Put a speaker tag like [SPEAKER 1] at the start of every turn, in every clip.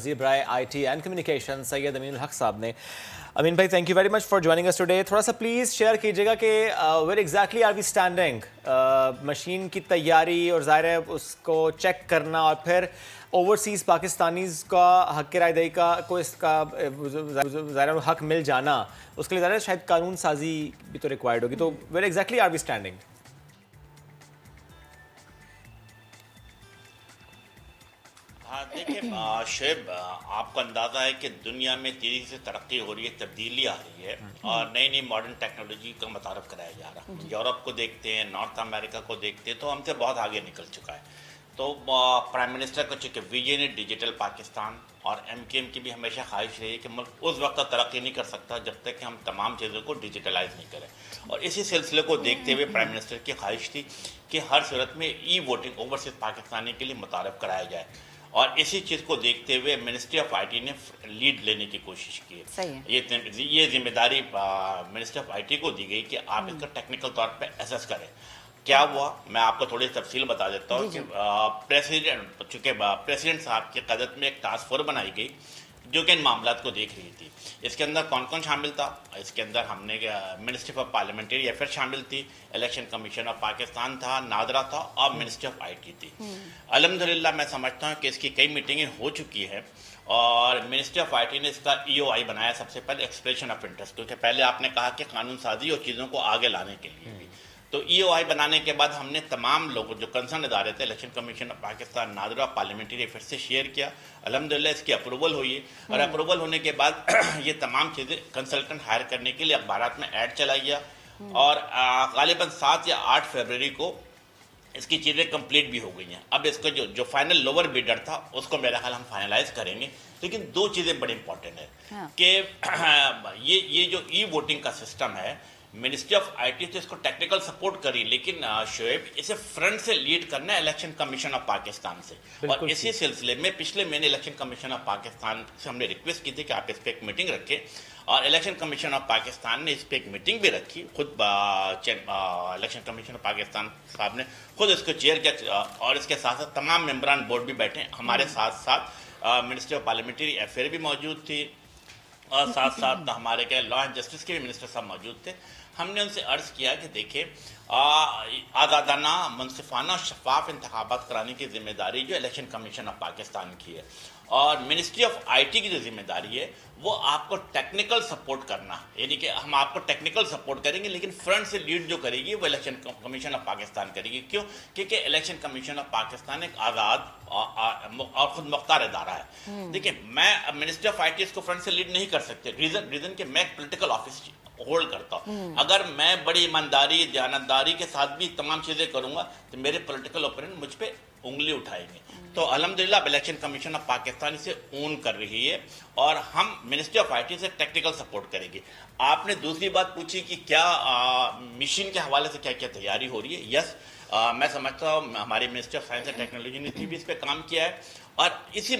[SPEAKER 1] وزیر برائے IT and communication Syed Amin ul Haq صاحب نے. امین بھائی, thank you very much for joining اس ٹوڈے. تھوڑا سا پلیز شیئر کیجیے گا کہ where exactly are we standing, machine کی تیاری اور ظاہر ہے اس کو چیک کرنا, اور پھر اوورسیز پاکستانیز کا حق رائے دہی کا کو اس کا ظاہر حق مل جانا, اس کے لیے ظاہر شاید قانون سازی بھی تو ریکوائرڈ ہوگی. تو where exactly are we standing?
[SPEAKER 2] ہاں دیکھیں شعیب, آپ کو اندازہ ہے کہ دنیا میں تیزی سے ترقی ہو رہی ہے, تبدیلی آ رہی ہے, اور نئی نئی ماڈرن ٹیکنالوجی کا متعارف کرایا جا رہا ہے. یورپ کو دیکھتے ہیں, نارتھ امریکہ کو دیکھتے ہیں, تو ہم سے بہت آگے نکل چکا ہے. تو پرائم منسٹر کا چونکہ ویژن ہے ڈیجیٹل پاکستان, اور MKM کی بھی ہمیشہ خواہش رہی ہے کہ ملک اس وقت تک ترقی نہیں کر سکتا جب تک کہ ہم تمام چیزوں کو ڈیجیٹلائز نہیں کریں. اور اسی سلسلے کو دیکھتے ہوئے پرائم منسٹر کی خواہش تھی کہ ہر صورت میں ای ووٹنگ اوورسیز پاکستانی کے لیے متعارف کرایا جائے, اور اسی چیز کو دیکھتے ہوئے منسٹری آف IT نے لیڈ لینے کی کوشش کی ہے. یہ ذمہ داری منسٹری آف IT کو دی گئی کہ آپ اس کا ٹیکنیکل طور پہ اسیس کریں. کیا ہوا, میں آپ کو تھوڑی تفصیل بتا دیتا ہوں کہ چونکہ پریزیڈنٹ صاحب کی قیادت میں ایک ٹاسک فورس بنائی گئی جو کہ ان معاملات کو دیکھ رہی تھی. اس کے اندر کون کون شامل تھا؟ اس کے اندر ہم نے منسٹری فار پارلیمنٹری افیئر شامل تھی, الیکشن کمیشن آف پاکستان تھا, نادرا تھا, اور منسٹری آف IT تھی. الحمدللہ میں سمجھتا ہوں کہ اس کی کئی میٹنگیں ہو چکی ہیں, اور منسٹری آف IT نے اس کا EOI بنایا سب سے پہلے ایکسپریشن آف انٹرسٹ, کیونکہ پہلے آپ نے کہا کہ قانون سازی اور چیزوں کو آگے لانے کے لیے بھی. تو EOI بنانے کے بعد ہم نے تمام لوگوں جو کنسرن ادارے تھے, election commission of Pakistan, NADRA, parliamentary affair سے شیئر کیا. الحمدللہ اس کی اپروول ہوئی ہے, اور اپروول ہونے کے بعد یہ تمام چیزیں کنسلٹنٹ ہائر کرنے کے لیے اخبارات میں ایڈ چلائی گیا, اور غالباً 7 یا 8 فروری کو اس کی چیزیں کمپلیٹ بھی ہو گئی ہیں. اب اس کا جو فائنل لوور بیڈر تھا اس کو میرا خیال ہم فائنلائز کریں گے. لیکن 2 چیزیں بڑی امپورٹنٹ ہیں کہ یہ جو ای ووٹنگ کا سسٹم ہے, منسٹری آف IT سے اس کو ٹیکنیکل سپورٹ کری, لیکن شعیب اسے فرنٹ سے لیڈ کرنا ہے الیکشن کمیشن آف پاکستان سے. اور اسی سلسلے میں پچھلے مہینے الیکشن کمیشن آف پاکستان سے ہم نے ریکویسٹ کی تھی کہ آپ اس پہ ایک میٹنگ رکھیں, اور الیکشن کمیشن آف پاکستان نے اس پہ ایک میٹنگ بھی رکھی. خود الیکشن کمیشن آف پاکستان صاحب نے خود اس کو چیئر کیا, اور اس کے ساتھ ساتھ تمام ممبران بورڈ بھی بیٹھے. ہمارے ساتھ ساتھ منسٹری آف پارلیمنٹری افیئر بھی موجود تھی, اور ساتھ ساتھ ہمارے کیا لا اینڈ جسٹس کے بھی منسٹر صاحب موجود تھے. ہم نے ان سے عرض کیا کہ دیکھیں آزادانہ, منصفانہ, شفاف انتخابات کرانے کی ذمہ داری جو الیکشن کمیشن آف پاکستان کی ہے, اور منسٹری آف IT کی جو ذمہ داری ہے وہ آپ کو ٹیکنیکل سپورٹ کرنا, یعنی کہ ہم آپ کو ٹیکنیکل سپورٹ کریں گے, لیکن فرنٹ سے لیڈ جو کرے گی وہ الیکشن کمیشن آف پاکستان کرے گی. کیوں؟ کیونکہ الیکشن کمیشن آف پاکستان ایک آزاد اور خود مختار ادارہ ہے. دیکھیں, میں منسٹری آف IT اس کو فرنٹ سے لیڈ نہیں کر سکتے. ریزن کہ میں ایک پولیٹیکل آفس ہولڈ کرتا ہوں. اگر میں بڑی ایمانداری, دیانتداری کے ساتھ بھی تمام چیزیں کروں گا تو میرے پولیٹیکل اوپوننٹ مجھ پہ انگلی اٹھائیں گے. تو الحمدللہ الیکشن کمیشن آف پاکستان اسے اون کر رہی ہے, اور ہم منسٹری آف IT سے ٹیکنیکل سپورٹ کریں گے. آپ نے دوسری بات پوچھی کہ کیا مشین کے حوالے سے کیا کیا تیاری ہو رہی ہے. یس, میں سمجھتا ہوں ہماری ministry of science and technology نے بھی اس پہ کام کیا ہے, اور اسی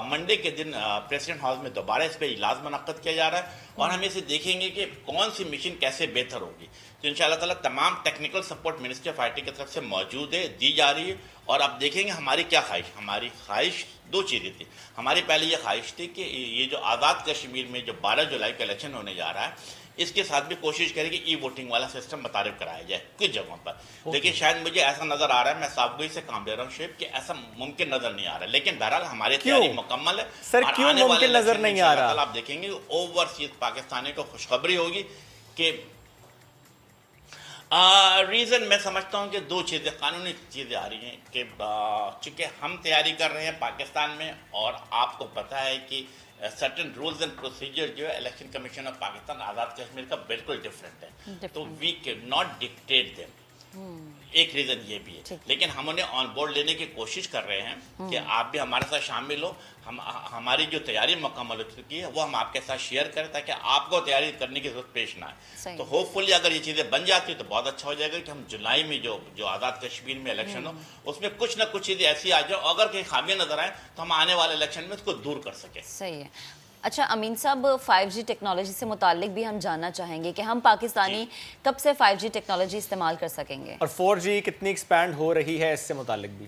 [SPEAKER 2] منڈے کے دن پریزیڈنٹ ہاؤس میں دوبارہ اس پہ اجلاس منعقد کیا جا رہا ہے, اور ہم اسے دیکھیں گے کہ کون سی مشین کیسے بہتر ہوگی. تو ان شاء اللہ تعالیٰ تمام technical support ministry of IT کی طرف سے موجود ہے, دی جا رہی ہے. اور اب دیکھیں گے ہماری کیا خواہش. ہماری خواہش 2 چیزیں تھی. ہماری پہلے یہ خواہش تھی کہ یہ جو آزاد کشمیر میں جو 12 جولائی کا الیکشن ہونے جا رہا ہے, اس کے ساتھ بھی کوشش کریں کہ ای ووٹنگ والا سسٹم متعارف کرایا جائے کچھ جگہوں پر. لیکن شاید مجھے ایسا نظر آ رہا ہے, میں صاحب گوئی سے کام لے رہا ہوں شیب, کہ ایسا ممکن نظر نہیں آ رہا. لیکن بہرحال ہماری تیاری مکمل ہے.
[SPEAKER 1] سر کیوں ممکن نظر نہیں آ رہا؟
[SPEAKER 2] آپ دیکھیں گے اوورسیز پاکستانی کو خوشخبری ہوگی کہ ریزن میں سمجھتا ہوں کہ 2 چیزیں, قانونی چیزیں آ رہی ہیں کہ چونکہ ہم تیاری کر رہے ہیں پاکستان میں, اور آپ کو پتہ ہے کہ سرٹن رولز اینڈ پروسیجر جو ہے election commission of Pakistan Azad Kashmir کا بالکل ڈفرینٹ ہے. تو we can not dictate them. ایک ریزن یہ بھی ہے, لیکن ہم انہیں آن بورڈ لینے کی کوشش کر رہے ہیں کہ آپ بھی ہمارے ساتھ شامل ہو. ہماری جو تیاری مکمل ہو چکی ہے وہ ہم آپ کے ساتھ شیئر کریں تاکہ آپ کو تیاری کرنے کی ضرورت پیش نہ آئے. تو ہوپ فلی اگر یہ چیزیں بن جاتی تو بہت اچھا ہو جائے گا کہ ہم جولائی میں جو آزاد کشمیر میں الیکشن ہو اس میں کچھ نہ کچھ چیزیں ایسی آ جائیں, اگر کہیں خامیاں نظر آئیں تو ہم آنے والے الیکشن میں اس کو دور کر سکیں.
[SPEAKER 3] صحیح ہے. اچھا امین صاحب, 5G ٹیکنالوجی سے متعلق بھی ہم جاننا چاہیں گے کہ ہم پاکستانی کب سے 5G ٹیکنالوجی استعمال کر سکیں گے,
[SPEAKER 1] اور 4G کتنی ایکسپینڈ ہو رہی ہے, اس سے متعلق بھی.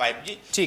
[SPEAKER 2] 5G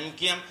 [SPEAKER 2] MKM